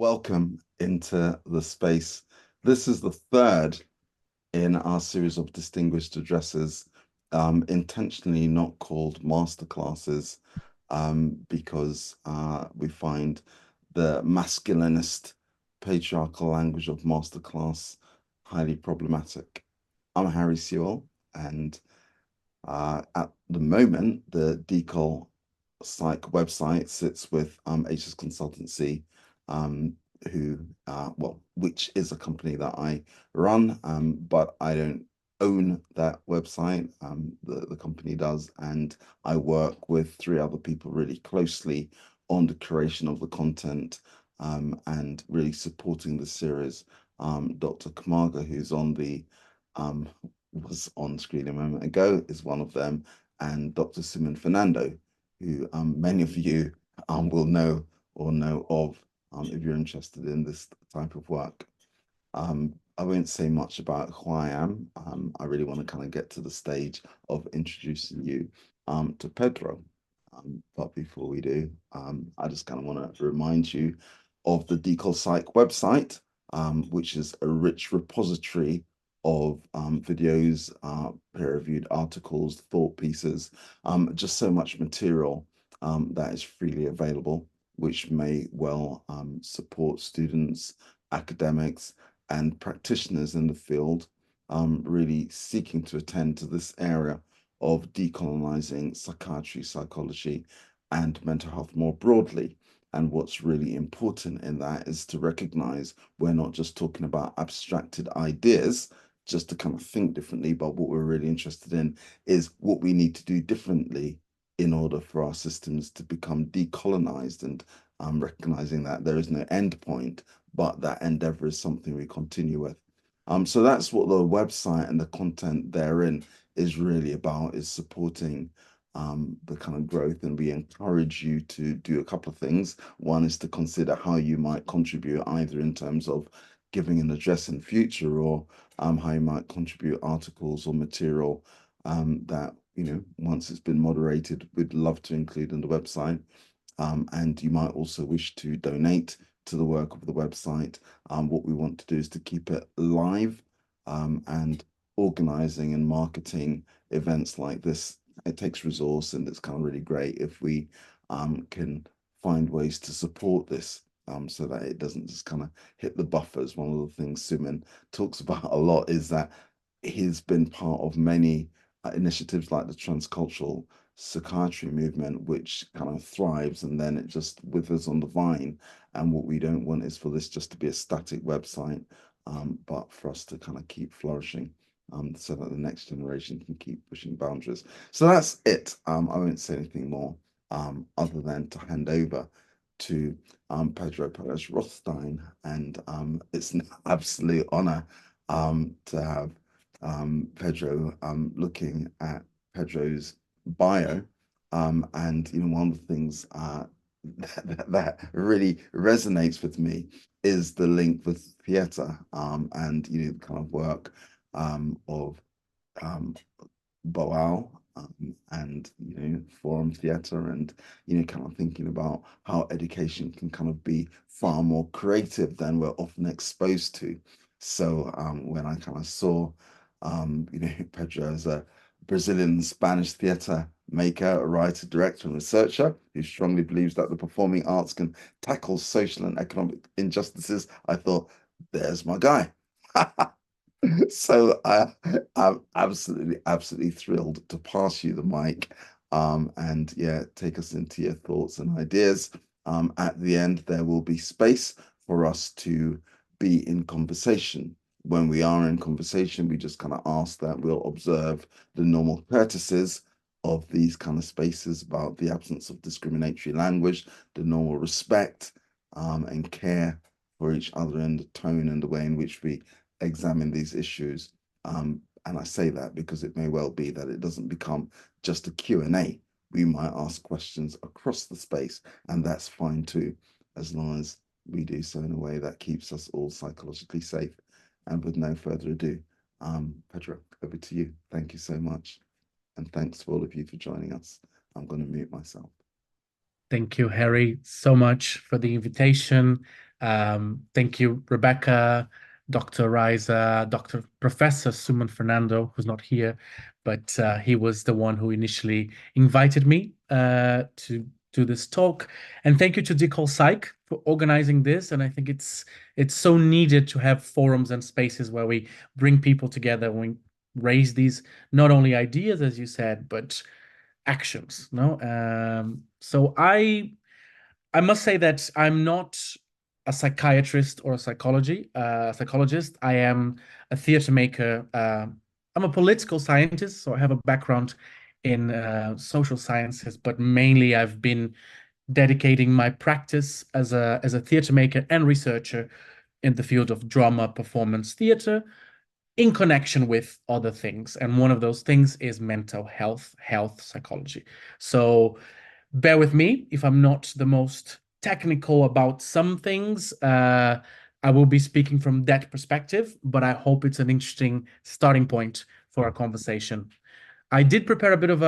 welcome into the space. This is the third in our series of distinguished addresses, intentionally not called masterclasses, because we find the masculinist patriarchal language of masterclass highly problematic. I'm Harry Sewell, and at the moment, the Decolpsych website sits with HS Consultancy, which is a company that I run, but I don't own that website. The company does, and I work with three other people really closely on the curation of the content, and really supporting the series. Dr. Kumaga, who's on the was on screen a moment ago, is one of them, and Dr. Simon Fernando, who many of you will know or know of if you're interested in this type of work. I won't say much about who I am. I really want to kind of get to the stage of introducing you to Pedro. But before we do, I just kind of want to remind you of the Decolpsych website, which is a rich repository of videos, peer-reviewed articles, thought pieces, just so much material that is freely available, which may well support students, academics, and practitioners in the field, really seeking to attend to this area of decolonizing psychiatry, psychology, and mental health more broadly. And what's really important in that is to recognize we're not just talking about abstracted ideas, just to kind of think differently, but what we're really interested in is what we need to do differently in order for our systems to become decolonized, and recognizing that there is no end point, but that endeavor is something we continue with. So that's what the website and the content therein is really about, is supporting the kind of growth. And we encourage you to do a couple of things. One is to consider how you might contribute, either in terms of giving an address in future, or how you might contribute articles or material that, once it's been moderated, we'd love to include in the website. And you might also wish to donate to the work of the website. What we want to do is to keep it live, and organizing and marketing events like this. It takes resource, and it's kind of really great if we can find ways to support this, so that it doesn't just kind of hit the buffers. One of the things Suman talks about a lot is that he's been part of many initiatives like the transcultural psychiatry movement, which kind of thrives and then it just withers on the vine. And what we don't want is for this just to be a static website, but for us to kind of keep flourishing, so that the next generation can keep pushing boundaries. So that's it. I won't say anything more, other than to hand over to Pedro Pérez Rothstein. And it's an absolute honor to have Pedro, looking at Pedro's bio, and one of the things that really resonates with me is the link with theatre, and the kind of work of Boal, and forum theatre, and kind of thinking about how education can kind of be far more creative than we're often exposed to. So when I kind of saw Pedro as a Brazilian Spanish theatre maker, a writer, director, and researcher who strongly believes that the performing arts can tackle social and economic injustices, I thought, there's my guy. So I'm absolutely thrilled to pass you the mic, and yeah, take us into your thoughts and ideas. At the end, there will be space for us to be in conversation. When we are in conversation, we just kind of ask that we'll observe the normal courtesies of these kind of spaces about the absence of discriminatory language, the normal respect and care for each other, and the tone and the way in which we examine these issues. And I say that because it may well be that it doesn't become just a Q&A. We might ask questions across the space, and that's fine too, as long as we do so in a way that keeps us all psychologically safe. And with no further ado, Pedro, over to you. Thank you so much. And thanks to all of you for joining us. I'm going to mute myself. Thank you, Harry, so much for the invitation. Thank you, Rebecca, Dr. Raisa, Dr. Professor Suman Fernando, who's not here, but he was the one who initially invited me to do this talk. And thank you to Decolpsych for organizing this. And I think it's so needed to have forums and spaces where we bring people together, when we raise these not only ideas, as you said, but actions. No, so I must say that I'm not a psychiatrist or a psychologist. I am a theater maker. I'm a political scientist, so I have a background in social sciences, but mainly I've been dedicating my practice as a theater maker and researcher in the field of drama performance theater in connection with other things. And one of those things is mental health psychology. So bear with me if I'm not the most technical about some things. I will be speaking from that perspective, but I hope it's an interesting starting point for our conversation. I did prepare a bit of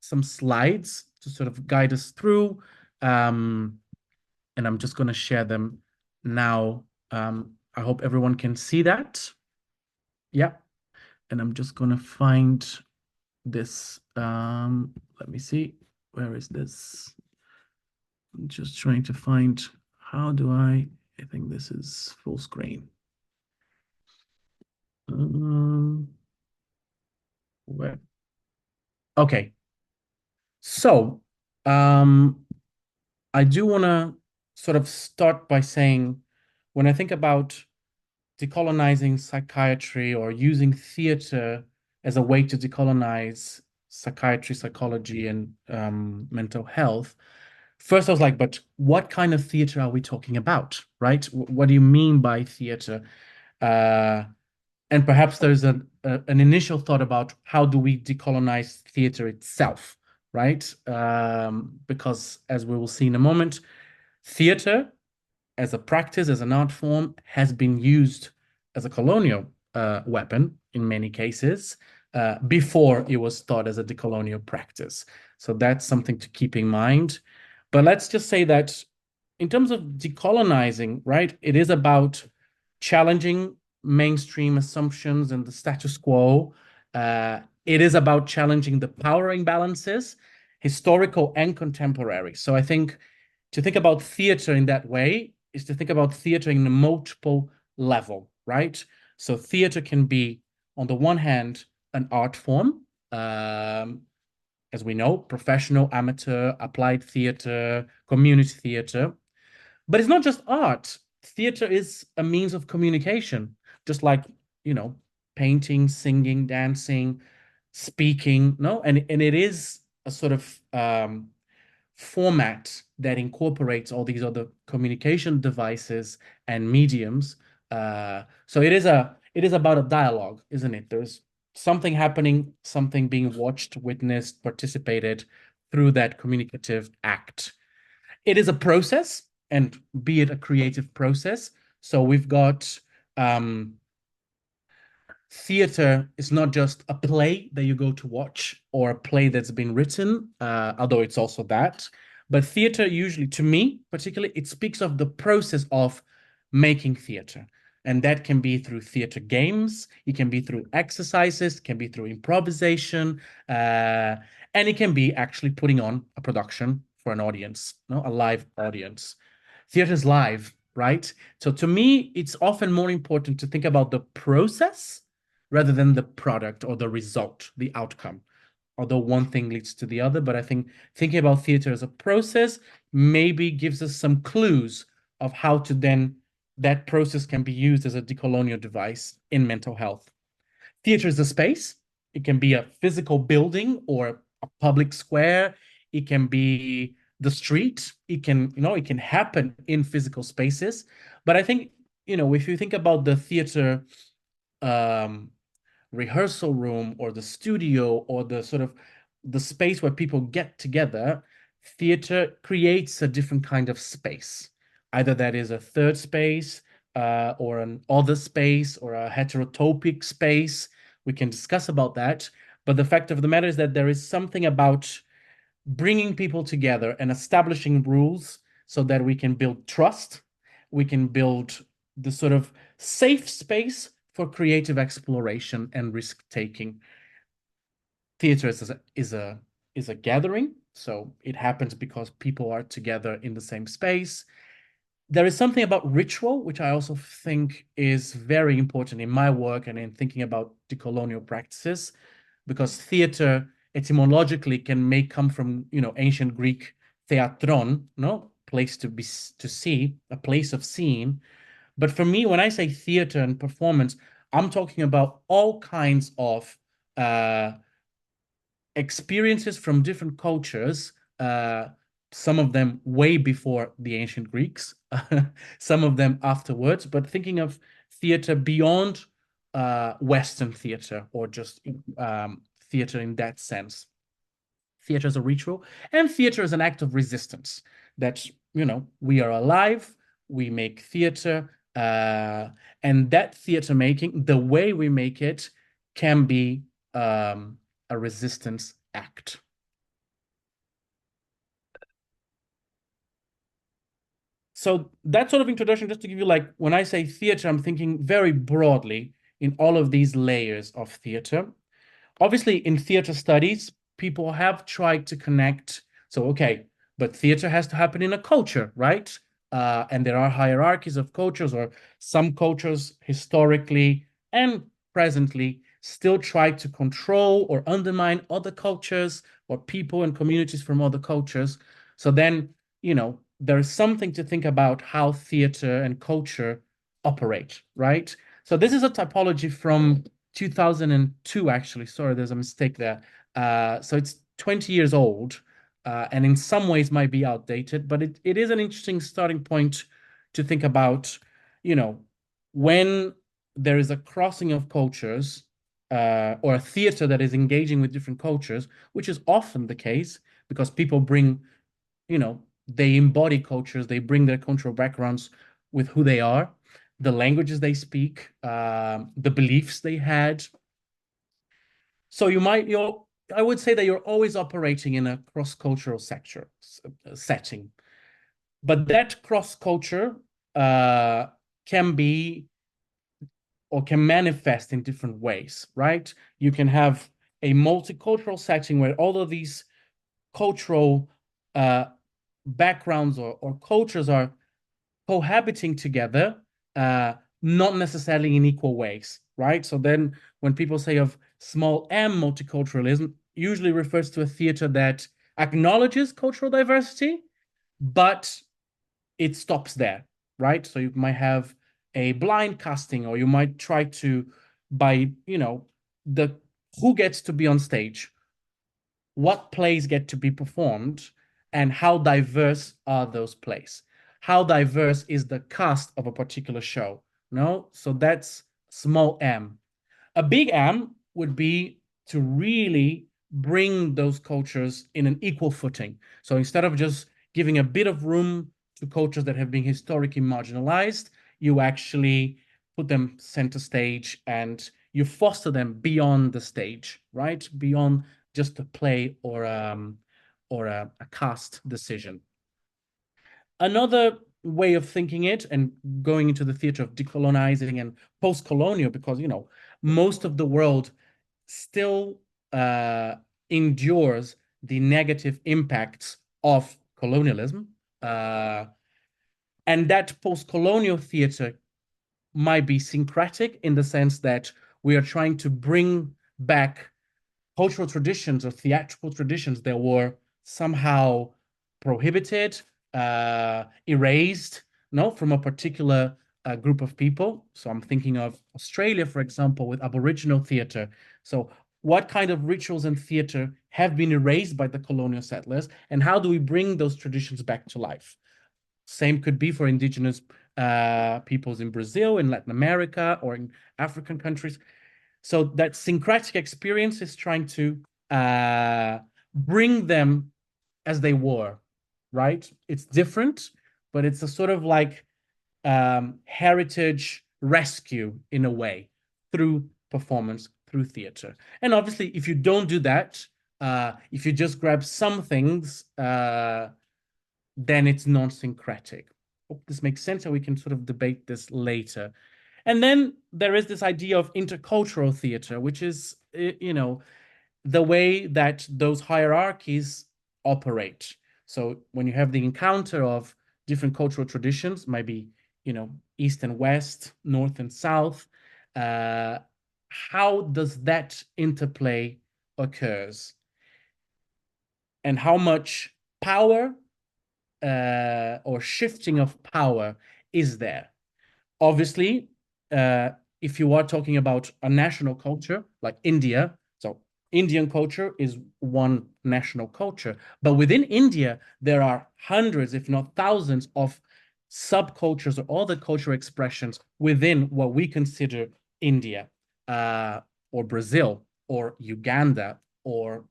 some slides to sort of guide us through, um, and I'm just going to share them now. I hope everyone can see that. Yeah, and I'm just going to find this. Let me see. Where is this? I'm just trying to find how do I think this is full screen. Where? Okay. So, I do want to sort of start by saying when I think about decolonizing psychiatry or using theater as a way to decolonize psychiatry, psychology, and mental health. First, I was like, but what kind of theater are we talking about, right? What do you mean by theater? Uh, and perhaps there's an initial thought about how do we decolonize theater itself, right? Because as we will see in a moment, theater as a practice, as an art form, has been used as a colonial weapon in many cases before it was thought as a decolonial practice. So that's something to keep in mind. But let's just say that in terms of decolonizing, right, it is about challenging mainstream assumptions and the status quo. It is about challenging the power imbalances, historical and contemporary. So I think to think about theater in that way is to think about theater in a multiple level, right? So theater can be, on the one hand, an art form, as we know, professional, amateur, applied theater, community theater. But it's not just art. Theater is a means of communication, just like, you know, painting, singing, dancing, speaking, no? And it is a sort of format that incorporates all these other communication devices and mediums. So it is about a dialogue, isn't it? There's something happening, something being watched, witnessed, participated through that communicative act. It is a process, and be it a creative process. So we've got theater is not just a play that you go to watch or a play that's been written, although it's also that. But theater usually, to me particularly, it speaks of the process of making theater. And that can be through theater games, it can be through exercises, it can be through improvisation, and it can be actually putting on a production for an audience, no, a live audience. Theater is live, right? So to me, it's often more important to think about the process rather than the product or the result, the outcome. Although one thing leads to the other, but I think thinking about theater as a process maybe gives us some clues of how to then that process can be used as a decolonial device in mental health. Theater is a space. It can be a physical building or a public square. It can be the street. It can, it can happen in physical spaces. But I think, if you think about the theater um, rehearsal room or the studio or the sort of the space where people get together, theater creates a different kind of space. Either that is a third space or an other space or a heterotopic space. We can discuss about that. But the fact of the matter is that there is something about bringing people together and establishing rules so that we can build trust, we can build the sort of safe space for creative exploration and risk-taking. Theater is a gathering, so it happens because people are together in the same space. There is something about ritual, which I also think is very important in my work and in thinking about decolonial practices, because theater etymologically may come from, ancient Greek theatron, no, place to see, a place of seeing. But for me, when I say theater and performance, I'm talking about all kinds of uh, experiences from different cultures, some of them way before the ancient Greeks, some of them afterwards, but thinking of theater beyond Western theater, or just theater in that sense. Theater is a ritual, and theater is an act of resistance. That, we are alive, we make theater, and that theater making, the way we make it, can be a resistance act. So that sort of introduction, just to give you, like, when I say theater, I'm thinking very broadly in all of these layers of theater. Obviously, in theater studies, people have tried to connect. So, okay, but theater has to happen in a culture, right? And there are hierarchies of cultures, or some cultures historically and presently still try to control or undermine other cultures or people and communities from other cultures. So then, there is something to think about how theater and culture operate, right? So this is a typology from 2002, actually. Sorry, there's a mistake there. So it's 20 years old, and in some ways might be outdated, but it is an interesting starting point to think about, when there is a crossing of cultures, or a theater that is engaging with different cultures, which is often the case because people bring, they embody cultures, they bring their cultural backgrounds with who they are, the languages they speak, the beliefs they had. So I would say that you're always operating in a cross-cultural setting, but that cross-culture can be, or can manifest in different ways, right? You can have a multicultural setting where all of these cultural backgrounds or cultures are cohabiting together, not necessarily in equal ways, right? So then when people say of small m multiculturalism, usually refers to a theater that acknowledges cultural diversity, but it stops there, right? So you might have a blind casting, or you might try to, by, the who gets to be on stage, what plays get to be performed, and how diverse are those plays. How diverse is the cast of a particular show? No? So that's small m. A big M would be to really bring those cultures in an equal footing. So instead of just giving a bit of room to cultures that have been historically marginalized, you actually put them center stage and you foster them beyond the stage, right? Beyond just a play or a cast decision. Another way of thinking it, and going into the theater of decolonizing and post-colonial, because most of the world still endures the negative impacts of colonialism, and that post-colonial theater might be syncretic in the sense that we are trying to bring back cultural traditions or theatrical traditions that were somehow prohibited, erased, no, from a particular group of people. So I'm thinking of Australia, for example, with Aboriginal theatre. So what kind of rituals and theatre have been erased by the colonial settlers, and how do we bring those traditions back to life? Same could be for indigenous peoples in Brazil, in Latin America, or in African countries. So that syncretic experience is trying to bring them as they were, right? It's different, but it's a sort of like heritage rescue in a way, through performance, through theater. And obviously, if you don't do that, if you just grab some things, then it's non-syncretic. hope this makes sense, and we can sort of debate this later. And then there is this idea of intercultural theater, which is, the way that those hierarchies operate. So when you have the encounter of different cultural traditions, maybe, East and West, North and South, how does that interplay occurs? And how much power or shifting of power is there? Obviously, if you are talking about a national culture like India, so Indian culture is one national culture, but within India, there are hundreds, if not thousands, of subcultures or other cultural expressions within what we consider India, or Brazil, or Uganda, or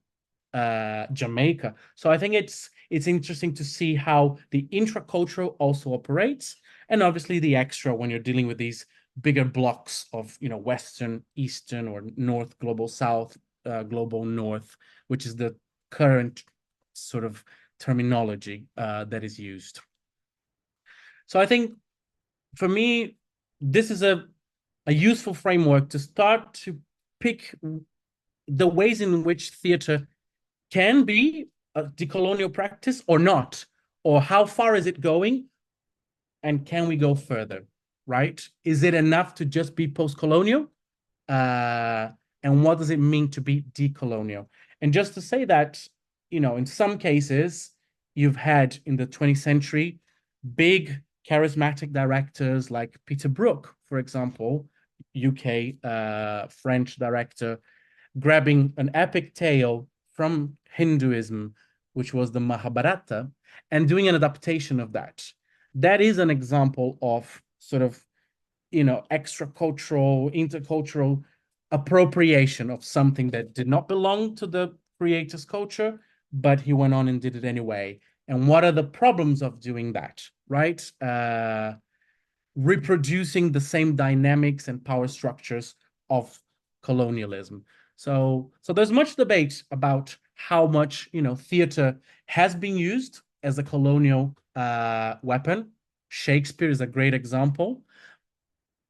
Jamaica. So I think it's interesting to see how the intracultural also operates, and obviously the extra when you're dealing with these bigger blocks of Western, Eastern, or North, Global South, Global North, which is the current sort of terminology that is used. So I think for me, this is a useful framework to start to pick the ways in which theater can be a decolonial practice or not, or how far is it going, and can we go further, right? Is it enough to just be post-colonial? And what does it mean to be decolonial? And just to say that, in some cases, you've had in the 20th century, big charismatic directors like Peter Brook, for example, UK French director, grabbing an epic tale from Hinduism, which was the Mahabharata, and doing an adaptation of that. That is an example of sort of, extracultural, intercultural appropriation of something that did not belong to the creator's culture, but he went on and did it anyway. And what are the problems of doing that, right? Reproducing the same dynamics and power structures of colonialism. So there's much debate about how much theater has been used as a colonial weapon. Shakespeare is a great example.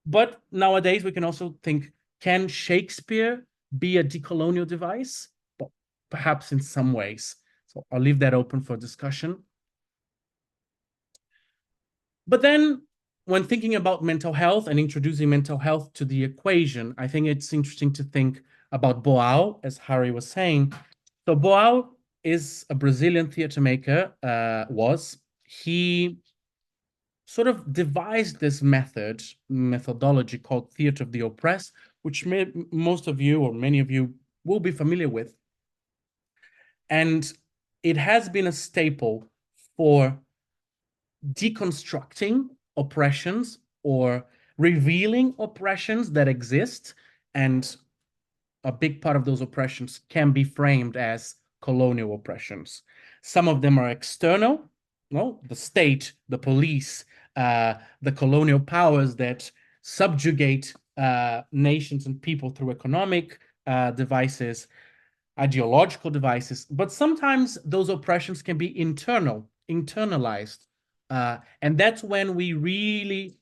But nowadays we can also think, can Shakespeare be a decolonial device? Well, perhaps in some ways. So I'll leave that open for discussion. But then when thinking about mental health and introducing mental health to the equation, I think it's interesting to think about Boal, as Harry was saying. So Boal is a Brazilian theater maker, He sort of devised this methodology called theater of the oppressed, which most of you or many of you will be familiar with. And it has been a staple for deconstructing oppressions or revealing oppressions that exist. And a big part of those oppressions can be framed as colonial oppressions. Some of them are external, the state, the police, the colonial powers that subjugate nations and people through economic devices, ideological devices. But sometimes those oppressions can be internalized. And that's when we really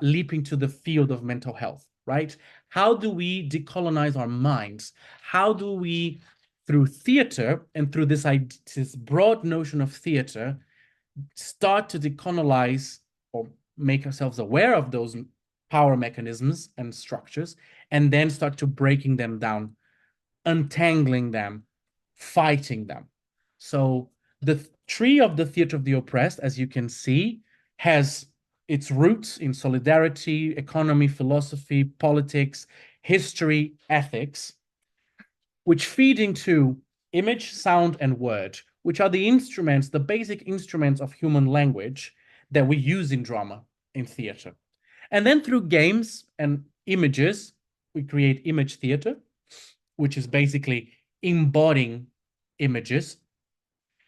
leap into the field of mental health, right? How do we decolonize our minds? How do we, through theater and through this broad notion of theater, start to decolonize or make ourselves aware of those power mechanisms and structures, and then start to breaking them down, untangling them, fighting them? So the tree of the theater of the oppressed, as you can see, has its roots in solidarity, economy, philosophy, politics, history, ethics, which feed into image, sound, and word, which are the instruments, the basic instruments of human language that we use in drama, in theater. And then through games and images, we create image theater, which is basically embodying images.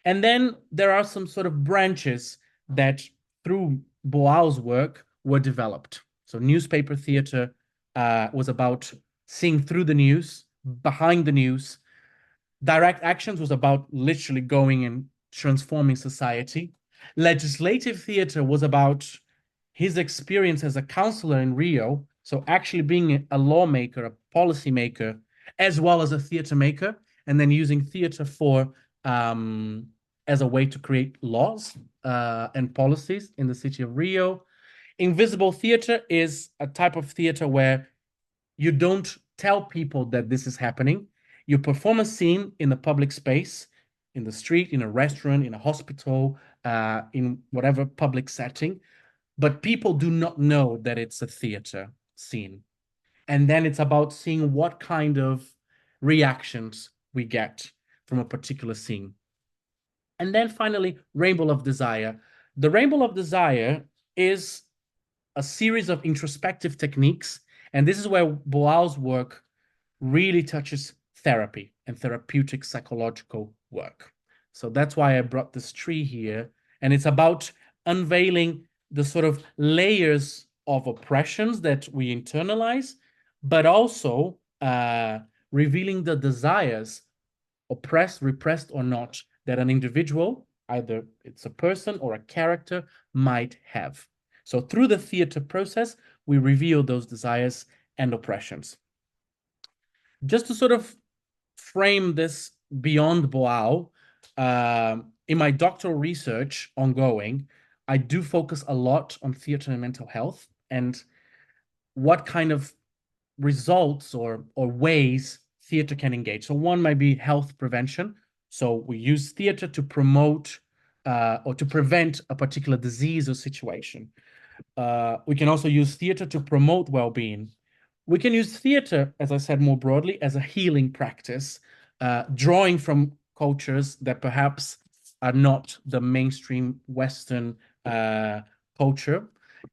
And then there are some sort of branches that, through Boal's work, were developed. So newspaper theater was about seeing through the news, behind the news. Direct actions was about literally going and transforming society. Legislative theater was about his experience as a counselor in Rio, so actually being a lawmaker, a policymaker, as well as a theater maker, and then using theater for as a way to create laws and policies in the city of Rio. Invisible theater is a type of theater where you don't tell people that this is happening. You perform a scene in a public space, in the street, in a restaurant, in a hospital, in whatever public setting, but people do not know that it's a theater scene. And then it's about seeing what kind of reactions we get from a particular scene. And then finally, Rainbow of Desire. The Rainbow of Desire is a series of introspective techniques, and this is where Boal's work really touches therapy and therapeutic psychological work. So that's why I brought this tree here, and it's about unveiling the sort of layers of oppressions that we internalize, but also revealing the desires, oppressed, repressed or not, that an individual, either it's a person or a character, might have. So through the theater process, we reveal those desires and oppressions. Just to sort of frame this beyond Boal, in my doctoral research ongoing, I do focus a lot on theater and mental health and what kind of results or ways theater can engage. So one might be health prevention. So we use theater to promote or to prevent a particular disease or situation. We can also use theater to promote well-being. We can use theater, as I said more broadly, as a healing practice, drawing from cultures that perhaps are not the mainstream Western culture,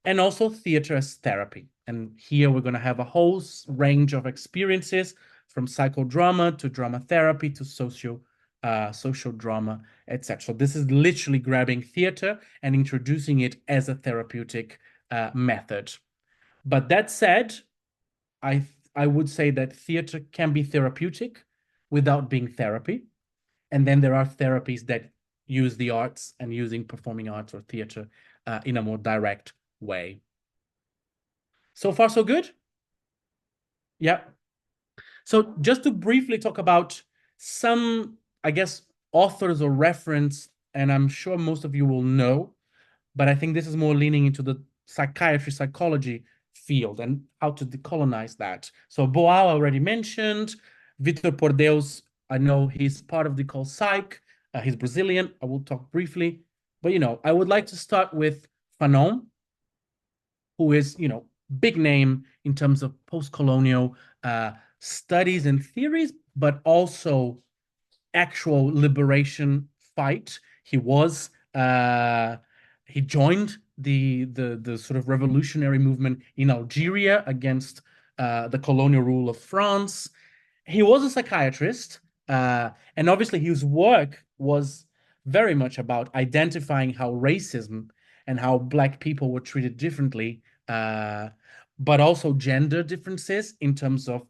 and also theater as therapy. And here we're going to have a whole range of experiences, from psychodrama to drama therapy to social drama, etc. So this is literally grabbing theater and introducing it as a therapeutic method. But that said, I would say that theater can be therapeutic without being therapy. And then there are therapies that use the arts and using performing arts or theater in a more direct way. So far, so good? Yeah. So just to briefly talk about some, I guess, authors or reference, and I'm sure most of you will know, but I think this is more leaning into the psychiatry, psychology field and how to decolonize that. So Boal I already mentioned. Vitor Pordeus, I know he's part of Decolpsych. He's Brazilian. I will talk briefly. But, I would like to start with Fanon, who is, big name in terms of post-colonial studies and theories, but also actual liberation fight. He joined the sort of revolutionary movement in Algeria against the colonial rule of France. He was a psychiatrist, and obviously his work was very much about identifying how racism and how Black people were treated differently, but also gender differences in terms of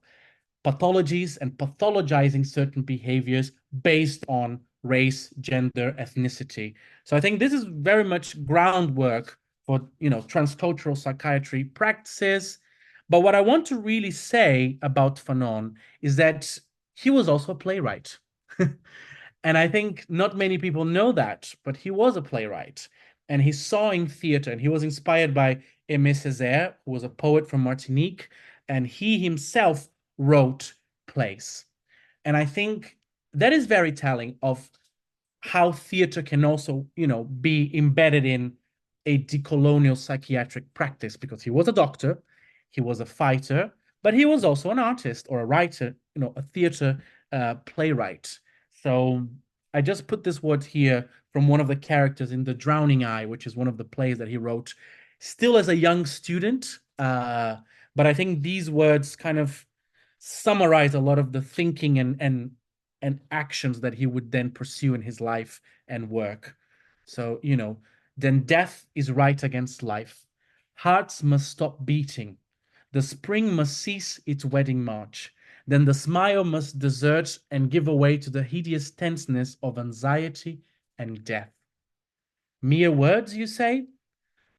pathologies and pathologizing certain behaviors based on race, gender, ethnicity. So I think this is very much groundwork for, transcultural psychiatry practices. But what I want to really say about Fanon is that he was also a playwright. And I think not many people know that, but he was a playwright. And he saw in theater, and he was inspired by Aimé Césaire, who was a poet from Martinique, and he himself wrote plays. And I think that is very telling of how theater can also, be embedded in a decolonial psychiatric practice, because he was a doctor, he was a fighter, but he was also an artist or a writer, a theater playwright. So I just put this word here from one of the characters in The Drowning Eye, which is one of the plays that he wrote still as a young student. But I think these words kind of summarize a lot of the thinking and actions that he would then pursue in his life and work. So, then death is right against life. Hearts must stop beating. The spring must cease its wedding march. Then the smile must desert and give away to the hideous tenseness of anxiety and death. Mere words, you say?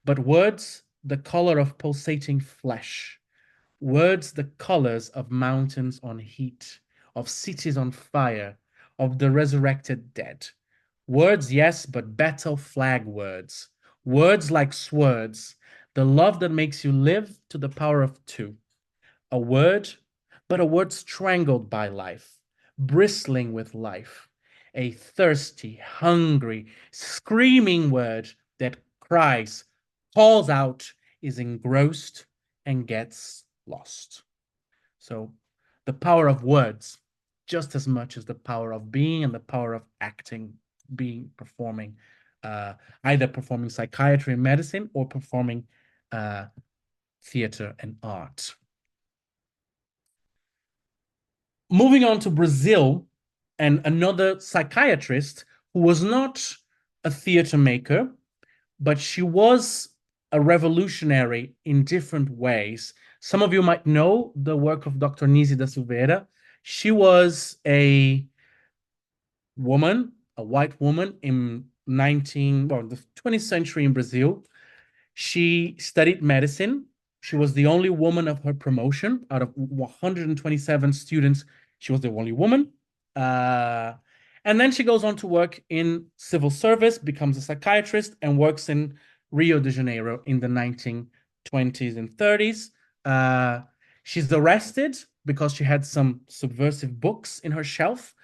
But words, the color of pulsating flesh. Words, the colors of mountains on heat, of cities on fire, of the resurrected dead. Words, yes, but battle flag words. Words like swords, the love that makes you live to the power of two. A word, but a word strangled by life, bristling with life. A thirsty, hungry, screaming word that cries, calls out, is engrossed, and gets lost. So the power of words, just as much as the power of being and the power of acting, being, performing, either performing psychiatry and medicine or performing theater and art. Moving on to Brazil, and another psychiatrist who was not a theater maker, but she was a revolutionary in different ways. Some of you might know the work of Dr. Nisi da Silveira. She was a woman, a white woman in the 20th century in Brazil. She studied medicine. She was the only woman of her promotion. Out of 127 students, she was the only woman. And then she goes on to work in civil service, becomes a psychiatrist, and works in Rio de Janeiro in the 1920s and 30s. She's arrested because she had some subversive books in her shelf.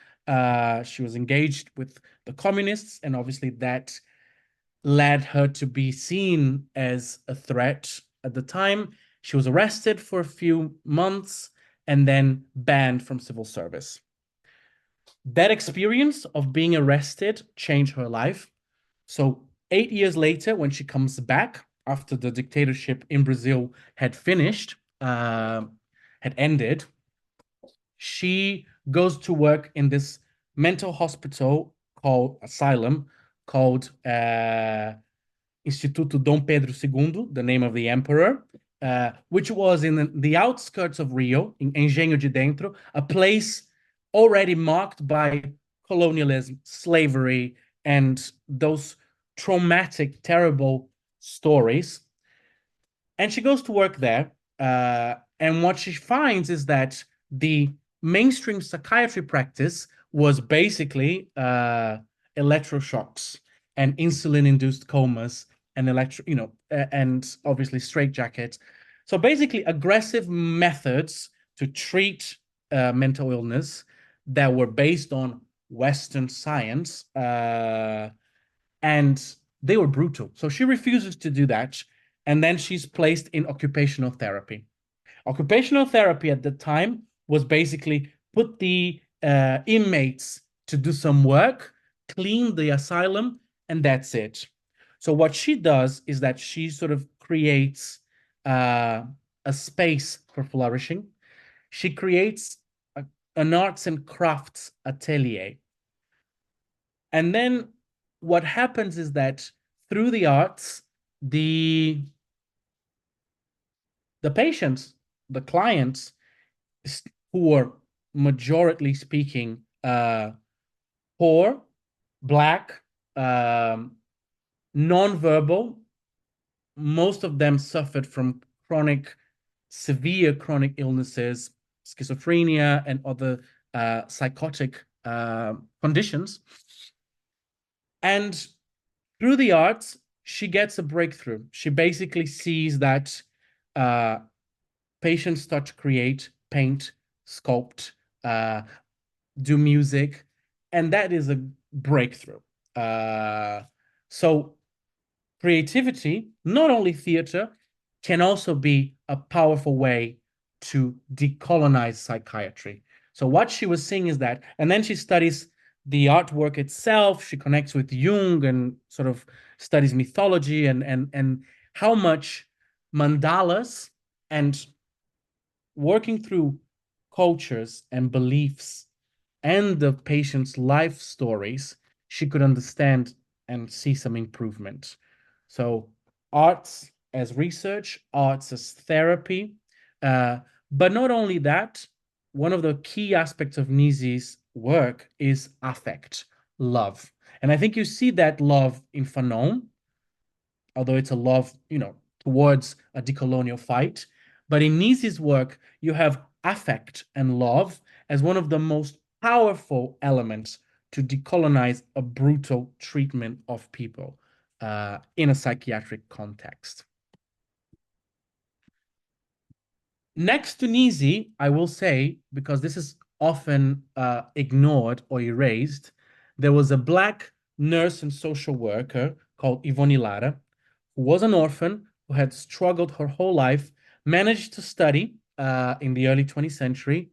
She was engaged with the communists, and obviously that led her to be seen as a threat at the time. She was arrested for a few months and then banned from civil service. That experience of being arrested changed her life. So 8 years later, when she comes back after the dictatorship in Brazil had finished, had ended, she goes to work in this mental hospital called asylum called Instituto Dom Pedro II, the name of the emperor, which was in the outskirts of Rio, in Engenho de Dentro, a place already marked by colonialism, slavery, and those traumatic, terrible stories. And she goes to work there. And what she finds is that the mainstream psychiatry practice was basically electroshocks and insulin-induced comas and and obviously straitjackets. So basically aggressive methods to treat mental illness that were based on Western science, and they were brutal. So she refuses to do that, and then she's placed in occupational therapy. Occupational therapy at the time was basically put the inmates to do some work, clean the asylum, and that's it. So what she does is that she sort of creates a space for flourishing. She creates an arts and crafts atelier. And then what happens is that through the arts, the patients, the clients, who are majority speaking poor, black, non-verbal, most of them suffered from severe chronic illnesses, schizophrenia, and other psychotic conditions. And through the arts, she gets a breakthrough. She basically sees that patients start to create, paint, sculpt, do music, and that is a breakthrough. So creativity, not only theater, can also be a powerful way to decolonize psychiatry. So what she was seeing is that, and then she studies the artwork itself. She connects with Jung and sort of studies mythology and how much mandalas and working through cultures and beliefs and the patient's life stories, she could understand and see some improvement. So arts as research, arts as therapy, but not only that, one of the key aspects of Nisi's work is affect, love. And I think you see that love in Fanon, although it's a love, towards a decolonial fight. But in Nisi's work, you have affect and love as one of the most powerful elements to decolonize a brutal treatment of people in a psychiatric context. Next to Nisi, I will say, because this is often ignored or erased, there was a Black nurse and social worker called Ivone Lara, who was an orphan, who had struggled her whole life, managed to study in the early 20th century,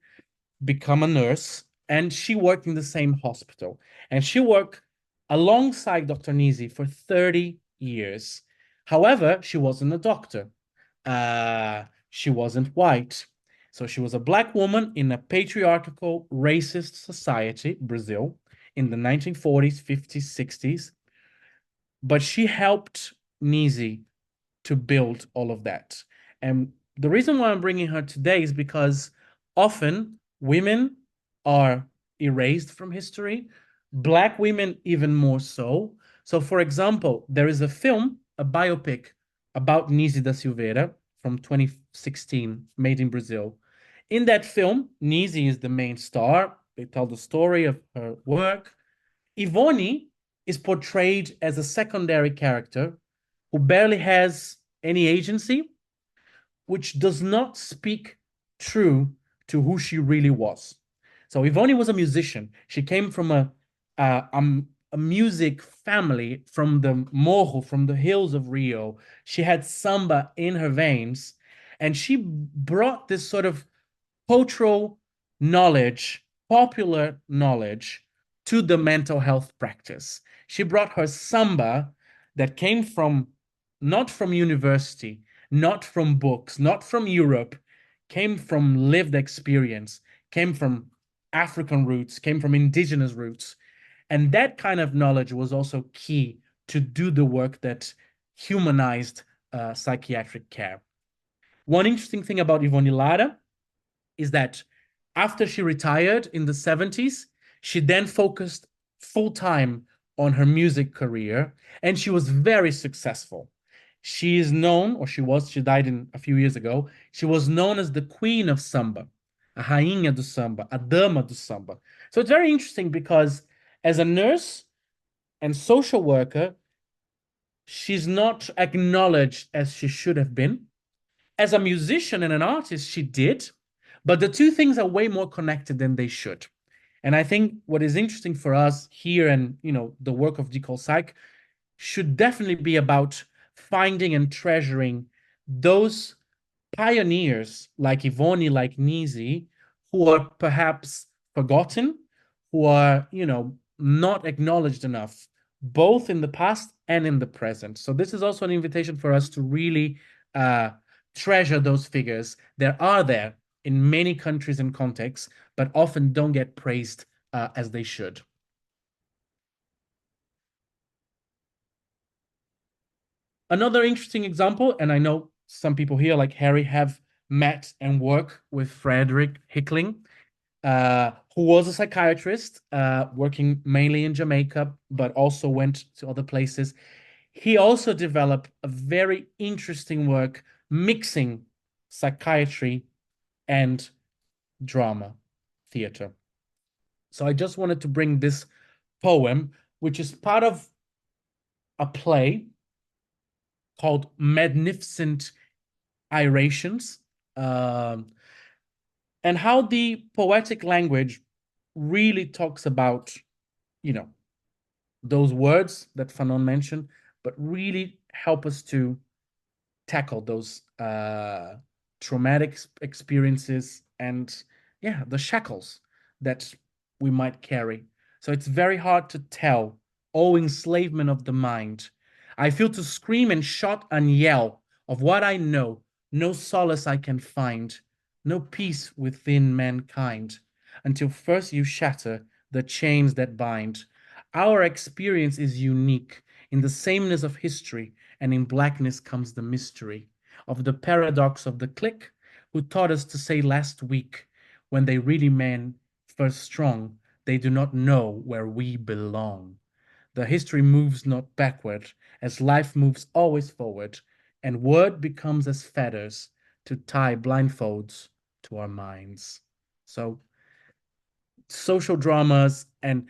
become a nurse, and she worked in the same hospital. And she worked alongside Dr. Nisi for 30 years. However, she wasn't a doctor. She wasn't white. So she was a Black woman in a patriarchal, racist society, Brazil, in the 1940s, 50s, 60s. But she helped Nisi to build all of that. And the reason why I'm bringing her today is because often women are erased from history, Black women even more so. So, for example, there is a film, a biopic about Nisi da Silveira from 2016, made in Brazil. In that film, Nisi is the main star. They tell the story of her work. Ivone is portrayed as a secondary character who barely has any agency, which does not speak true to who she really was. So Ivone was a musician. She came from a music family from the Morro, from the hills of Rio. She had samba in her veins, and she brought this sort of cultural knowledge, popular knowledge to the mental health practice. She brought her samba that came from not from university, not from books, not from Europe, came from lived experience, came from African roots, came from indigenous roots. And that kind of knowledge was also key to do the work that humanized psychiatric care. One interesting thing about Ivone Lara is that after she retired in the 70s, she then focused full time on her music career, and she was very successful. She is known, or she died a few years ago. She was known as the Queen of Samba, a Rainha do Samba, a Dama do Samba. So it's very interesting because as a nurse and social worker, she's not acknowledged as she should have been. As a musician and an artist, she did, but the two things are way more connected than they should. And I think what is interesting for us here and the work of Decolpsych should definitely be about finding and treasuring those pioneers like Ivone, like Nisi, who are perhaps forgotten, who are, not acknowledged enough, both in the past and in the present. So this is also an invitation for us to really treasure those figures that are there in many countries and contexts, but often don't get praised as they should. Another interesting example, and I know some people here, like Harry, have met and worked with Frederick Hickling, who was a psychiatrist, working mainly in Jamaica, but also went to other places. He also developed a very interesting work mixing psychiatry and drama theater. So I just wanted to bring this poem, which is part of a play called Magnificent Irations, and how the poetic language really talks about, those words that Fanon mentioned, but really help us to tackle those traumatic experiences and, yeah, the shackles that we might carry. So it's very hard to tell. Oh, enslavement of the mind. I feel to scream and shout and yell of what I know, no solace I can find, no peace within mankind, until first you shatter the chains that bind. Our experience is unique in the sameness of history, and in blackness comes the mystery of the paradox of the clique who taught us to say last week, when they really meant first strong, they do not know where we belong. The history moves not backward, as life moves always forward, and word becomes as fetters to tie blindfolds to our minds. So social dramas and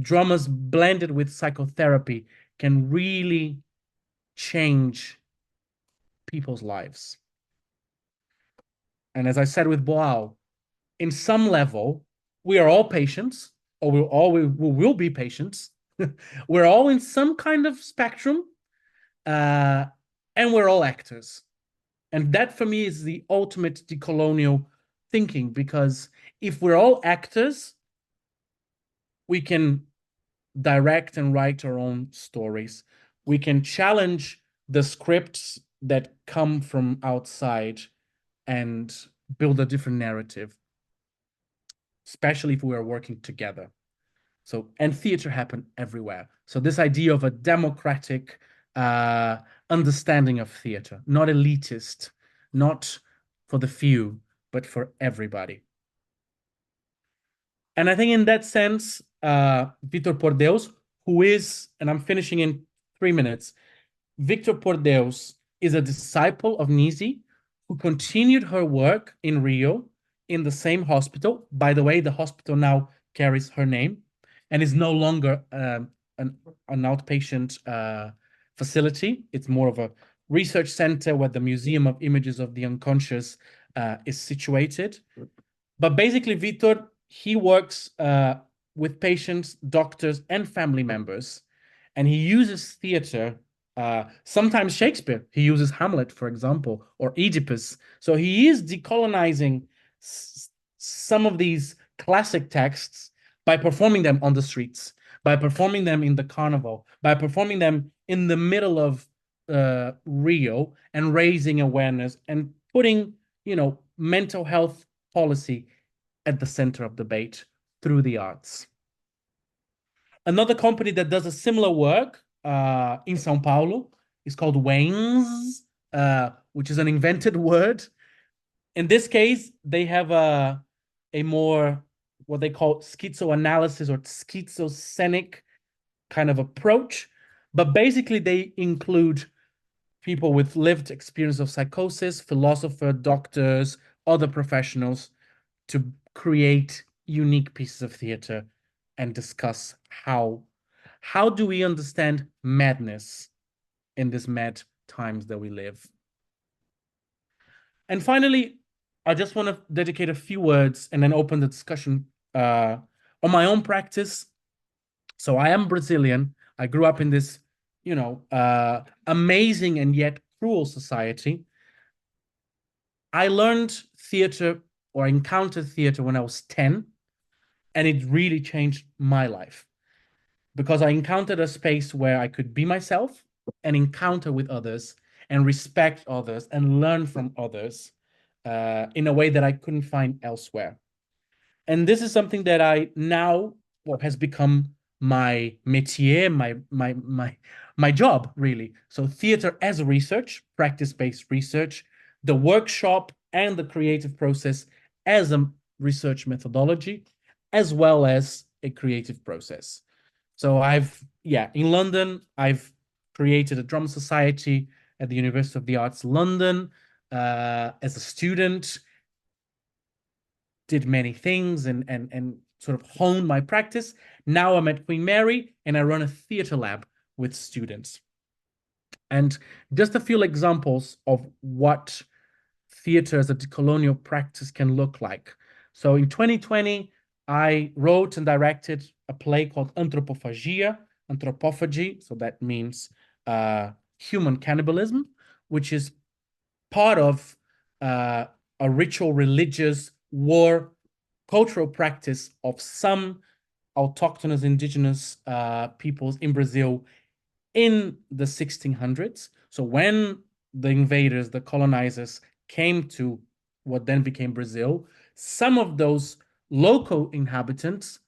dramas blended with psychotherapy can really change people's lives. And as I said with Boao, in some level, we are all patients, or we will be patients. We're all in some kind of spectrum, uh, and we're all actors. And that for me is the ultimate decolonial thinking, because if we're all actors, we can direct and write our own stories. We can challenge the scripts that come from outside and build a different narrative, especially if we are working together. So, and theater happen everywhere. So this idea of a democratic understanding of theater, not elitist, not for the few, but for everybody. And I think in that sense, Vitor Por Deus, who is, and I'm finishing in 3 minutes, Victor Por Deus is a disciple of Nisi who continued her work in Rio in the same hospital. By the way, the hospital now carries her name and is no longer an outpatient facility. It's more of a research center where the Museum of Images of the Unconscious is situated. But basically, Vitor, he works with patients, doctors, and family members, and he uses theater, sometimes Shakespeare. He uses Hamlet, for example, or Oedipus. So he is decolonizing some of these classic texts by performing them on the streets, by performing them in the carnival, by performing them in the middle of Rio, and raising awareness and putting, mental health policy at the center of debate through the arts. Another company that does a similar work in Sao Paulo is called Wayne's, which is an invented word. In this case, they have a more what they call schizoanalysis or schizocenic kind of approach. But basically, they include people with lived experience of psychosis, philosophers, doctors, other professionals to create unique pieces of theater and discuss how do we understand madness in these mad times that we live. And finally, I just want to dedicate a few words and then open the discussion on my own practice. So I am Brazilian. I grew up in this, amazing and yet cruel society. I learned theater or encountered theater when I was 10, and it really changed my life because I encountered a space where I could be myself and encounter with others and respect others and learn from others in a way that I couldn't find elsewhere. And this is something that I now, well, has become my métier, my job, really. So theater as a research, practice-based research, the workshop and the creative process as a research methodology, as well as a creative process. So in London, I've created a drama society at the University of the Arts London as a student, did many things and sort of honed my practice. Now I'm at Queen Mary and I run a theater lab with students. And just a few examples of what theater as a decolonial practice can look like. So in 2020, I wrote and directed a play called Anthropophagy. So that means human cannibalism, which is part of a ritual, religious, war, cultural practice of some autochthonous indigenous peoples in Brazil in the 1600s. So when the invaders, the colonizers, came to what then became Brazil, some of those local inhabitants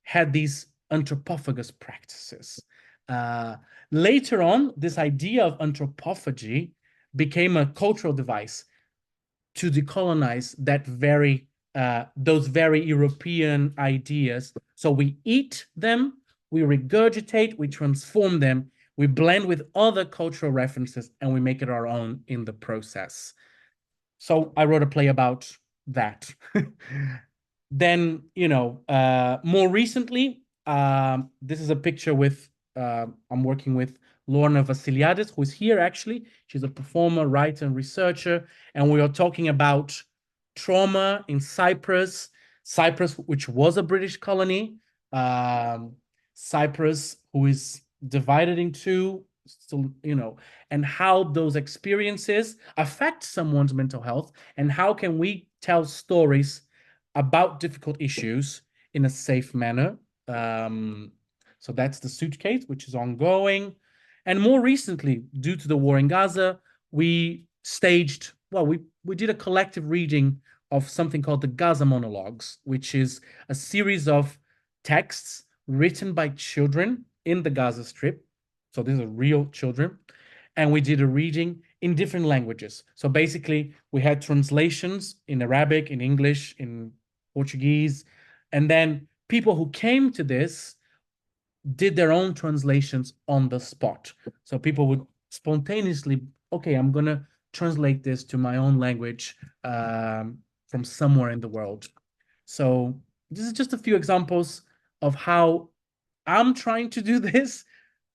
had these anthropophagous practices. Later on, this idea of anthropophagy became a cultural device to decolonize those very European ideas. So we eat them, we regurgitate, we transform them, we blend with other cultural references, and we make it our own in the process. So I wrote a play about that. Then, more recently, this is a picture with, I'm working with Lorna Vassiliadis, who is here actually. She's a performer, writer, and researcher. And we are talking about trauma in Cyprus. Cyprus, which was a British colony. Cyprus, who is divided in two, still, and how those experiences affect someone's mental health, and how can we tell stories about difficult issues in a safe manner. So that's The Suitcase, which is ongoing. And more recently, due to the war in Gaza, we did a collective reading of something called the Gaza Monologues, which is a series of texts written by children in the Gaza Strip. So these are real children. And we did a reading in different languages. So basically, we had translations in Arabic, in English, in Portuguese, and then people who came to this did their own translations on the spot. So people would spontaneously, okay, I'm going to translate this to my own language from somewhere in the world. So this is just a few examples of how I'm trying to do this,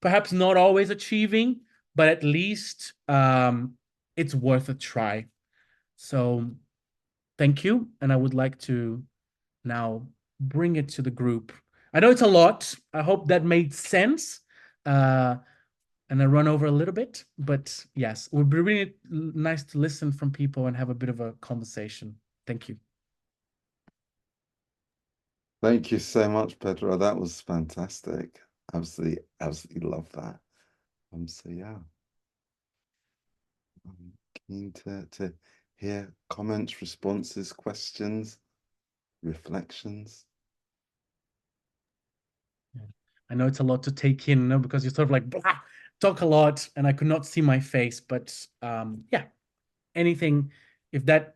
perhaps not always achieving, but at least it's worth a try. So thank you. And I would like to now bring it to the group. I know it's a lot. I hope that made sense. And I run over a little bit, but yes, it would be really nice to listen from people and have a bit of a conversation. Thank you. Thank you so much, Pedro. That was fantastic. Absolutely, absolutely love that. So yeah, I'm keen to hear comments, responses, questions, reflections. I know it's a lot to take in, because you're sort of like, blah, talk a lot, and I could not see my face. But yeah, anything, if that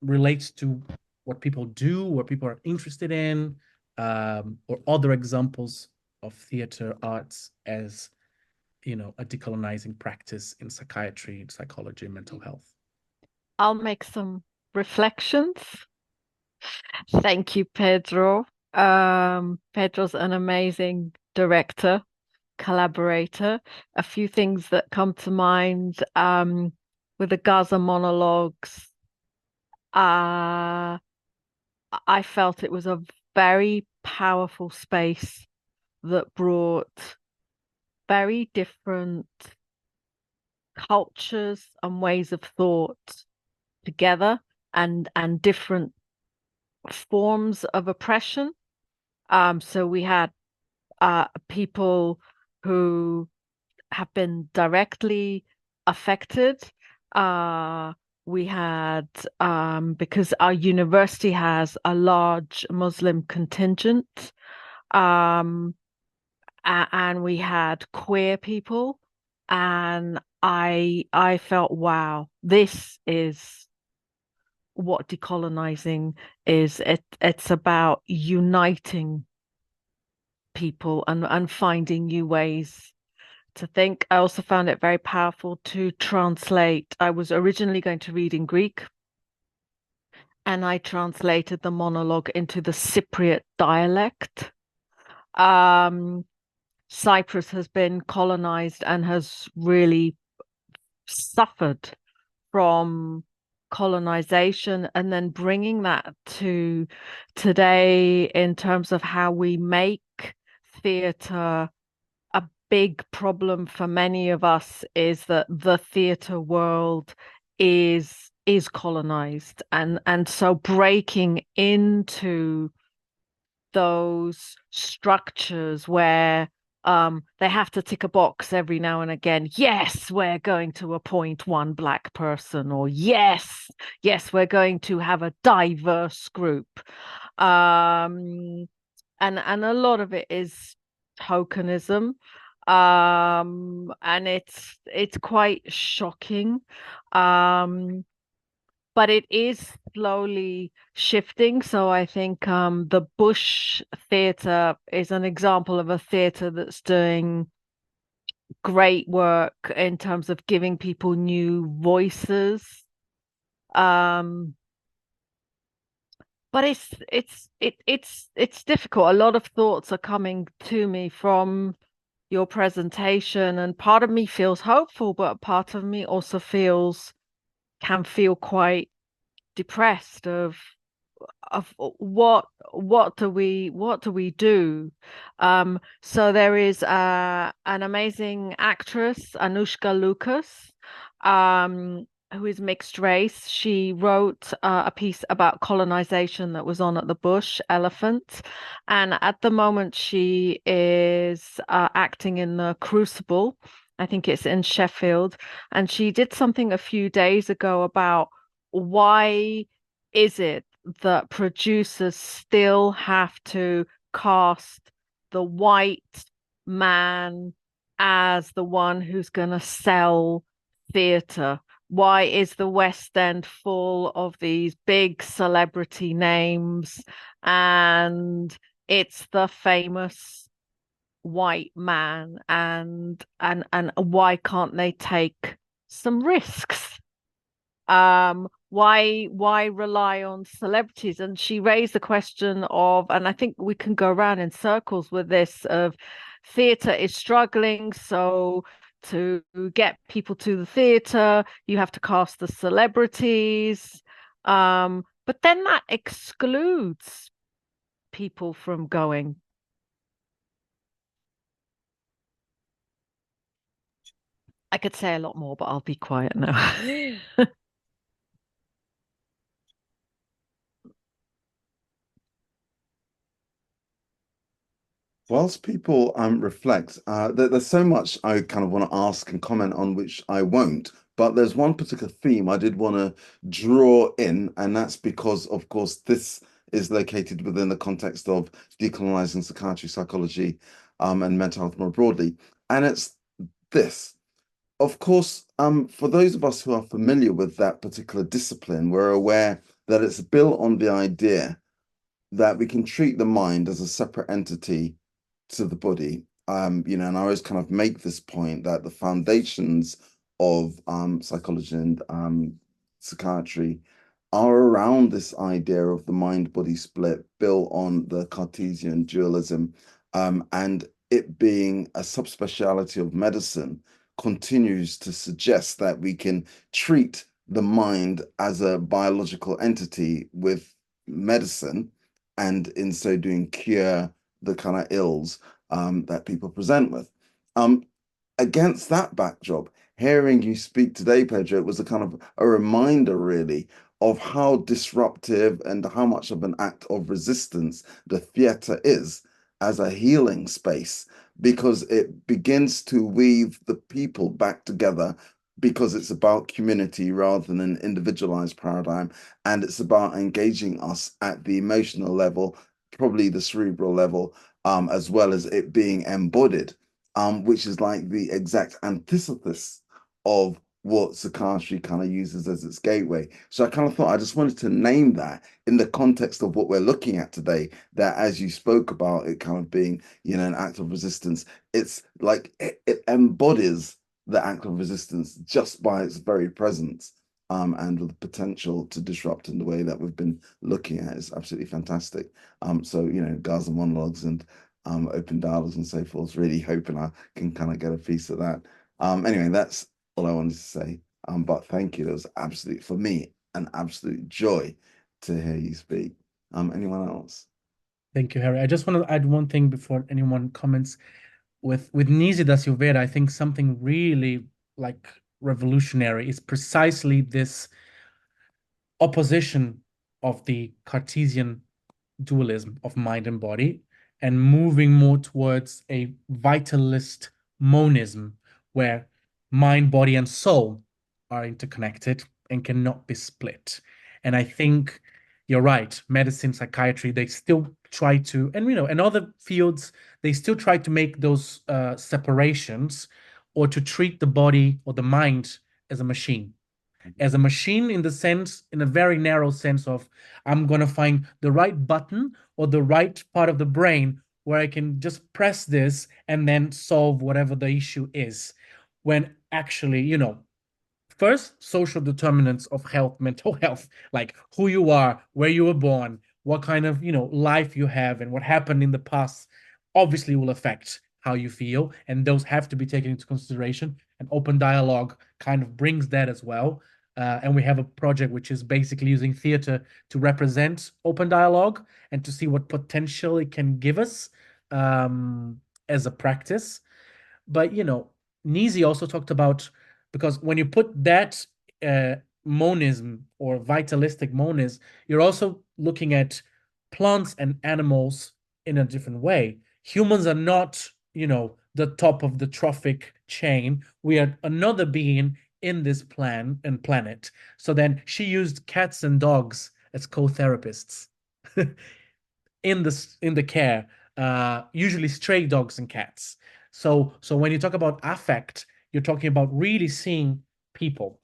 relates to what people do, what people are interested in, or other examples of theater arts as, a decolonizing practice in psychiatry, psychology, and mental health. I'll make some reflections. Thank you, Pedro. Pedro's an amazing director, collaborator. A few things that come to mind with the Gaza monologues. I felt it was a very powerful space that brought very different cultures and ways of thought together, and different forms of oppression. So we had people who have been directly affected. We had, because our university has a large Muslim contingent, and we had queer people, and I felt, wow, this is what decolonizing is. It's about uniting people and finding new ways to think. I also found it very powerful to translate. I was originally going to read in Greek, and I translated the monologue into the Cypriot dialect. Cyprus has been colonized and has really suffered from colonization, and then bringing that to today in terms of how we make theatre. A big problem for many of us is that the theatre world is colonized, and so breaking into those structures where they have to tick a box every now and again. Yes, we're going to appoint one Black person, or yes, we're going to have a diverse group. And a lot of it is tokenism. And it's quite shocking. But it is slowly shifting. So I think the Bush Theatre is an example of a theatre that's doing great work in terms of giving people new voices. Um, but it's difficult. A lot of thoughts are coming to me from your presentation, and part of me feels hopeful, but part of me also can feel quite depressed of what do we do. So there is an amazing actress, Anushka Lucas, who is mixed race. She wrote a piece about colonization that was on at the Bush Elephant, and at the moment she is acting in the Crucible. I think it's in Sheffield, and she did something a few days ago about why is it that producers still have to cast the white man as the one who's going to sell theatre? Why is the West End full of these big celebrity names and it's the famous white man, and why can't they take some risks? Why rely on celebrities? And she raised the question of, and I think we can go around in circles with this, of theatre is struggling, so to get people to the theatre you have to cast the celebrities, but then that excludes people from going. I could say a lot more, but I'll be quiet now. Whilst people reflect, there's so much I kind of want to ask and comment on, which I won't. But there's one particular theme I did want to draw in, and that's because, of course, this is located within the context of decolonizing psychiatry, psychology, and mental health more broadly. And it's this. Of course, for those of us who are familiar with that particular discipline, we're aware that it's built on the idea that we can treat the mind as a separate entity to the body. And I always kind of make this point that the foundations of psychology and psychiatry are around this idea of the mind-body split built on the Cartesian dualism, and it being a subspeciality of medicine continues to suggest that we can treat the mind as a biological entity with medicine, and in so doing cure the kind of ills that people present with. Against that backdrop, hearing you speak today, Pedro, it was a kind of a reminder, really, of how disruptive and how much of an act of resistance the theatre is as a healing space, because it begins to weave the people back together, because it's about community rather than an individualized paradigm, and it's about engaging us at the emotional level, probably the cerebral level, as well as it being embodied, which is like the exact antithesis of what psychiatry kind of uses as its gateway. So I kind of thought I just wanted to name that in the context of what we're looking at today, that as you spoke about it kind of being, an act of resistance, it's like it embodies the act of resistance just by its very presence. And with the potential to disrupt in the way that we've been looking at is absolutely fantastic. So, Gaza monologues and open dialogues and so forth, really hoping I can kind of get a piece of that. Anyway, that's all I wanted to say. But thank you. It was absolute, for me, an absolute joy to hear you speak. Anyone else? Thank you, Harry. I just want to add one thing before anyone comments. With Nisi da Silveira, I think something really like revolutionary is precisely this opposition of the Cartesian dualism of mind and body, and moving more towards a vitalist monism where mind, body, and soul are interconnected and cannot be split. And I think you're right. Medicine, psychiatry, they still try to, and other fields, they still try to make those separations, or to treat the body or the mind as a machine. as a machine in the sense, in a very narrow sense of I'm going to find the right button or the right part of the brain where I can just press this and then solve whatever the issue is. When actually, you know, first, social determinants of health, mental health, like who you are, where you were born, what kind of, you know, life you have, and what happened in the past, obviously will affect how you feel, and those have to be taken into consideration. And open dialogue kind of brings that as well. And we have a project which is basically using theater to represent open dialogue and to see what potential it can give us as a practice. But you know, Nisi also talked about, because when you put that monism or vitalistic monism, you're also looking at plants and animals in a different way. Humans are not, you know, the top of the trophic chain. We are another being in this planet. So then she used cats and dogs as co-therapists in the care, usually stray dogs and cats. So when you talk about affect, you're talking about really seeing people,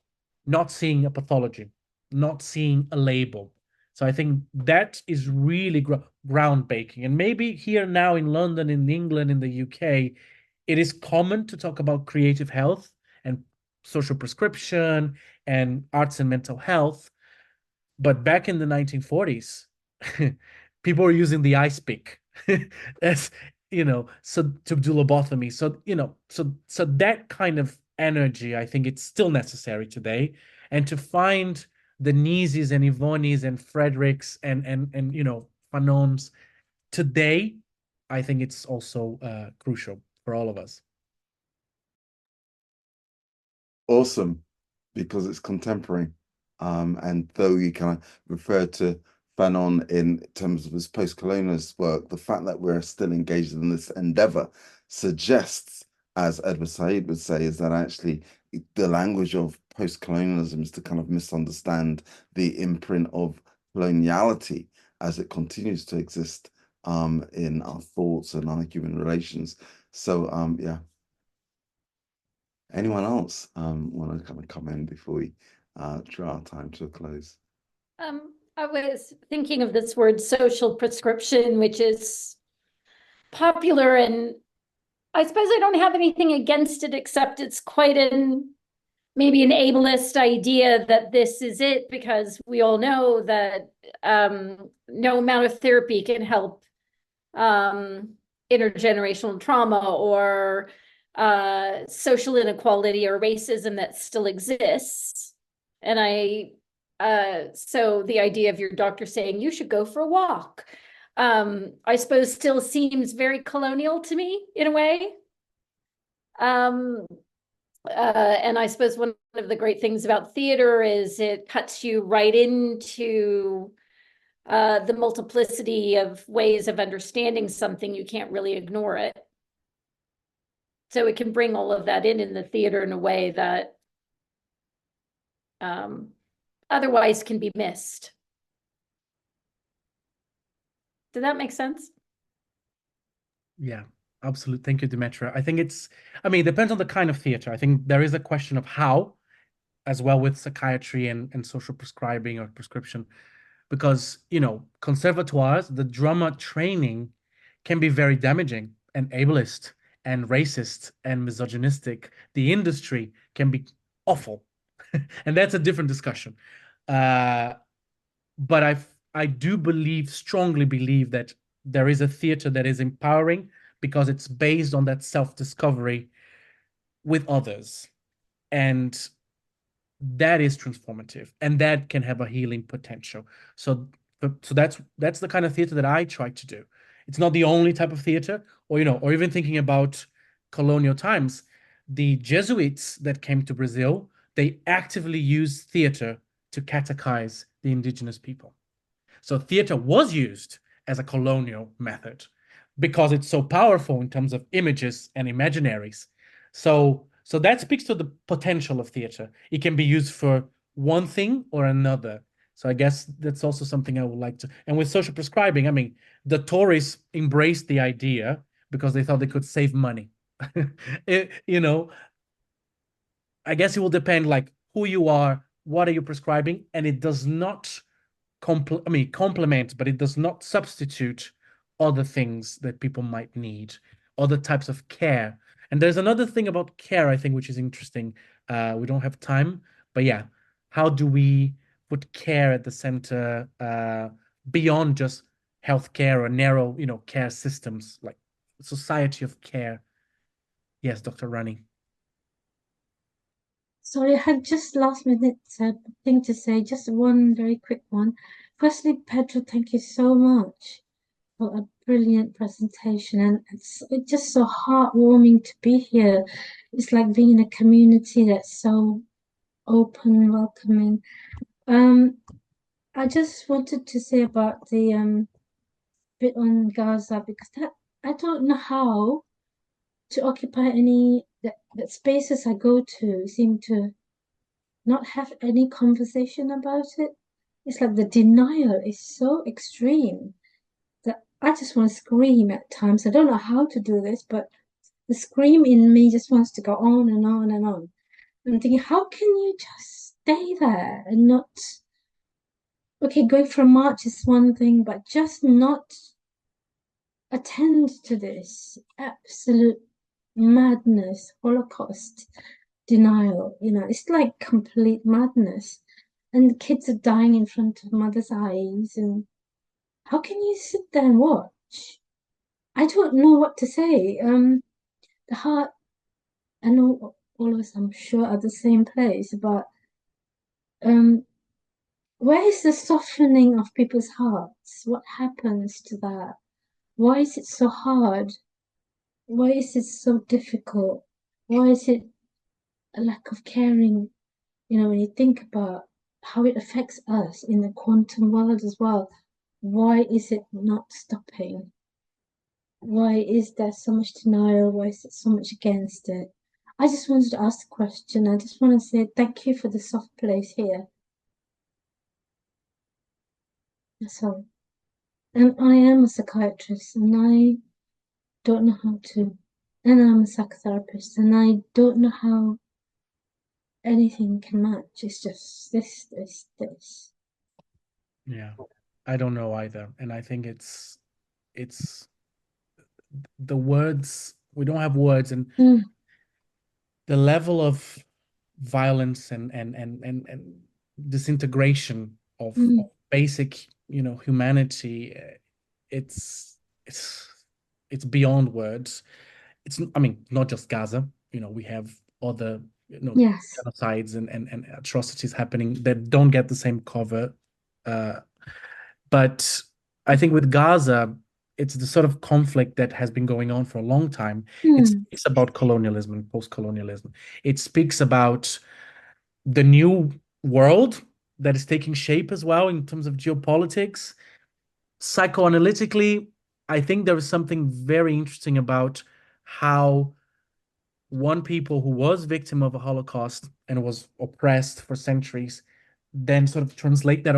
not seeing a pathology, not seeing a label. So I think that is really groundbreaking. And maybe here now in London, in England, in the UK, it is common to talk about creative health and social prescription and arts and mental health. But back in the 1940s, people were using the ice pick as, you know, so to do lobotomy. So, you know, so that kind of energy, I think it's still necessary today. And to find the Nises and Ivonis and Fredericks and you know, Fanons today, I think it's also crucial for all of us. Awesome, because it's contemporary. And though you kind of refer to Fanon in terms of his post-colonialist work, the fact that we're still engaged in this endeavor suggests, as Edward Said would say, is that actually the language of post-colonialism is to kind of misunderstand the imprint of coloniality as it continues to exist in our thoughts and our human relations. So yeah. Anyone else want to kind of come in before we draw our time to a close? I was thinking of this word social prescription, which is popular, and I suppose I don't have anything against it, except it's quite maybe an ableist idea that this is it, because we all know that no amount of therapy can help intergenerational trauma or social inequality or racism that still exists. And so the idea of your doctor saying you should go for a walk, I suppose still seems very colonial to me in a way. And I suppose one of the great things about theater is it cuts you right into the multiplicity of ways of understanding something. You can't really ignore it. So it can bring all of that in the theater in a way that otherwise can be missed. Did that make sense? Yeah, absolutely. Thank you, Demetra. I think I mean, it depends on the kind of theater. I think there is a question of how, as well with psychiatry and social prescribing or prescription, because, you know, conservatoires, the drama training can be very damaging and ableist and racist and misogynistic. The industry can be awful. And that's a different discussion. But I do strongly believe that there is a theater that is empowering because it's based on that self-discovery with others. And that is transformative, and that can have a healing potential. So that's the kind of theater that I try to do. It's not the only type of theater, or, you know, or even thinking about colonial times, the Jesuits that came to Brazil, they actively used theater to catechize the indigenous people. So theater was used as a colonial method because it's so powerful in terms of images and imaginaries. So that speaks to the potential of theater. It can be used for one thing or another. So I guess that's also something I would like to. And with social prescribing, I mean, the Tories embraced the idea because they thought they could save money. You know, I guess it will depend like who you are, what are you prescribing, and it does not complement, but it does not substitute other things that people might need, other types of care. And there's another thing about care, I think, which is interesting. We don't have time, but yeah, how do we put care at the center, beyond just healthcare or narrow, care systems, like society of care? Yes, Dr. Rani. Sorry, I had just last minute thing to say, just one very quick one. Firstly, Pedro, thank you so much for a brilliant presentation, and it's just so heartwarming to be here. It's like being in a community that's so open, welcoming. I just wanted to say about the bit on Gaza, because that I don't know how to occupy any that spaces I go to seem to not have any conversation about it. It's like the denial is so extreme that I just want to scream at times. I don't know how to do this, but the scream in me just wants to go on and on and on. I'm thinking, how can you just stay there and not, okay, going for a march is one thing, but just not attend to this absolute madness, Holocaust denial. It's like complete madness. And the kids are dying in front of mother's eyes. And how can you sit there and watch? I don't know what to say. The heart, I know all of us, I'm sure, are the same place, but where is the softening of people's hearts? What happens to that? Why is it so hard? Why is it so difficult? Why is it a lack of caring? When you think about how it affects us in the quantum world as well, why is it not stopping? Why is there so much denial? Why is it so much against it? I just wanted to ask a question. I just want to say thank you for the soft place here. That's all. And I am a psychiatrist, and I don't know how to, and I'm a psychotherapist, and I don't know how anything can match. It's just this. Yeah, I don't know either. And I think it's the words, we don't have words, and the level of violence and disintegration of basic, humanity, it's beyond words. I mean, not just Gaza, we have other, Yes. genocides and atrocities happening that don't get the same cover. But I think with Gaza, it's the sort of conflict that has been going on for a long time. It speaks about colonialism and post-colonialism. It speaks about the new world that is taking shape as well in terms of geopolitics. Psychoanalytically, I think there is something very interesting about how one people who was victim of a Holocaust and was oppressed for centuries then sort of translate that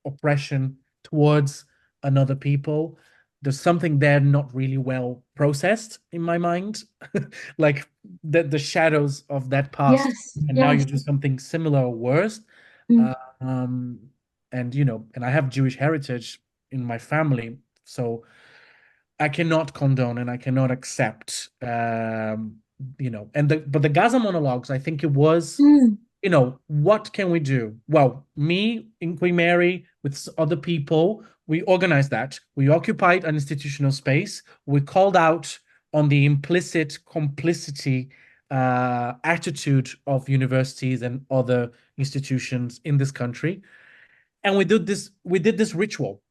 oppression towards another people. There's something there not really well processed in my mind, like the shadows of that past, Yes, and now you yes. do something similar or worse. And and I have Jewish heritage in my family, so I cannot condone and I cannot accept, but the Gaza monologues, I think it was, what can we do? Well, me in Queen Mary with other people, we organized that. We occupied an institutional space. We called out on the implicit complicity attitude of universities and other institutions in this country. And we did this ritual,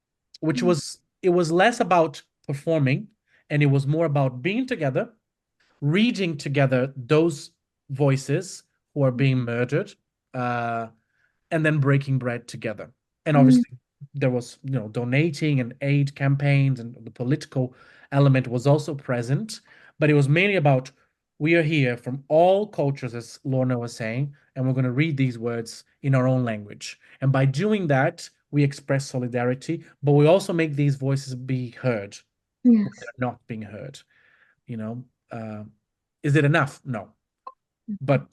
which was less about performing, and it was more about being together, reading together those voices who are being murdered, and then breaking bread together. And obviously there was, donating and aid campaigns, and the political element was also present, but it was mainly about, we are here from all cultures, as Lorna was saying, and we're going to read these words in our own language. And by doing that, we express solidarity, but we also make these voices be heard. Yes. They're not being heard. Is it enough? No. But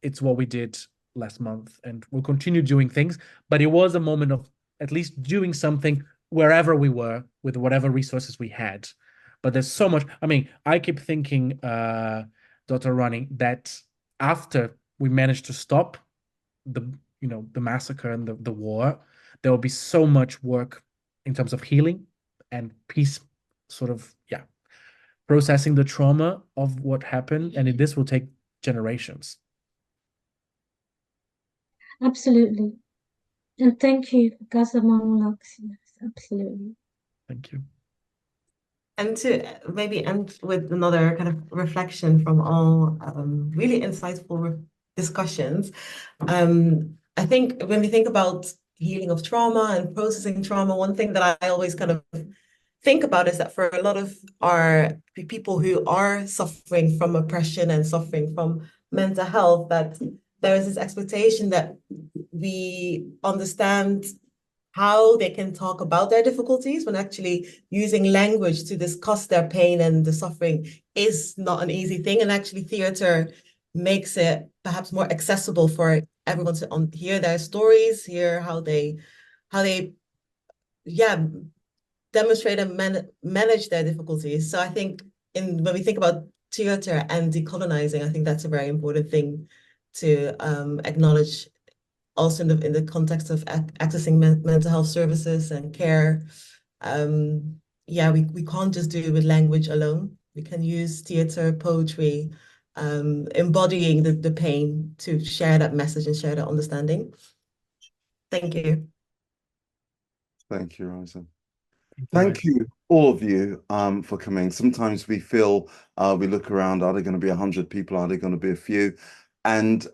it's what we did last month, and we'll continue doing things. But it was a moment of at least doing something wherever we were with whatever resources we had. But there's so much. I mean, I keep thinking, Dr. Ronnie, that after we managed to stop the the massacre and the war, there will be so much work in terms of healing and peace, sort of, yeah, processing the trauma of what happened, and this will take generations. Absolutely. And thank you, Gaza Monologues. Yes, absolutely. Thank you. And to maybe end with another kind of reflection from all really insightful discussions. I think when we think about healing of trauma and processing trauma, one thing that I always kind of think about is that for a lot of our people who are suffering from oppression and suffering from mental health, that there is this expectation that we understand how they can talk about their difficulties, when actually using language to discuss their pain and the suffering is not an easy thing. And actually theater makes it perhaps more accessible for everyone to hear their stories, hear how they demonstrate and manage their difficulties. So I think when we think about theater and decolonizing, I think that's a very important thing to acknowledge, also in the context of accessing mental health services and care. We can't just do it with language alone. We can use theater, poetry, embodying the pain to share that message and share that understanding. Thank you. Thank you, Raisa. Thank you, all of you, for coming. Sometimes we feel, we look around, are there going to be 100 people? Are there going to be a few? And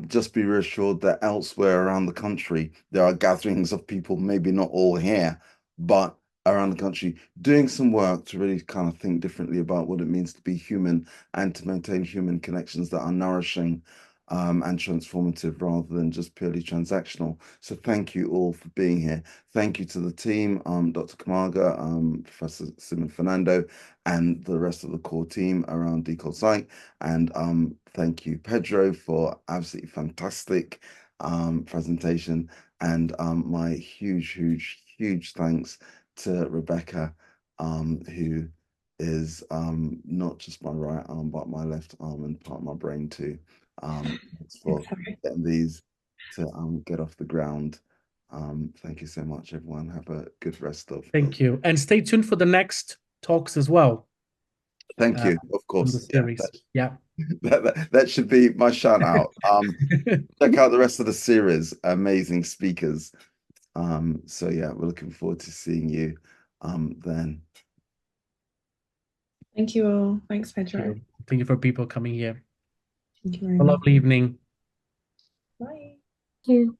just be reassured that elsewhere around the country, there are gatherings of people, maybe not all here, but around the country, doing some work to really kind of think differently about what it means to be human and to maintain human connections that are nourishing and transformative rather than just purely transactional. So thank you all for being here. Thank you to the team, Dr. Kumaga, Professor Simon Fernando, and the rest of the core team around Decolpsych. And thank you, Pedro, for absolutely fantastic presentation. And my huge thanks to Rebecca, who is not just my right arm, but my left arm and part of my brain too. Thanks for getting these to get off the ground. Thank you so much, everyone. Have a good rest of. Thank you, and stay tuned for the next talks as well. Thank you, of course. The series. Yeah. That should be my shout out. Check out the rest of the series. Amazing speakers. So yeah, we're looking forward to seeing you then. Thank you all. Thanks, Pedro. Thank you for people coming here. Thank you very Have a lovely evening. Bye. Thank you.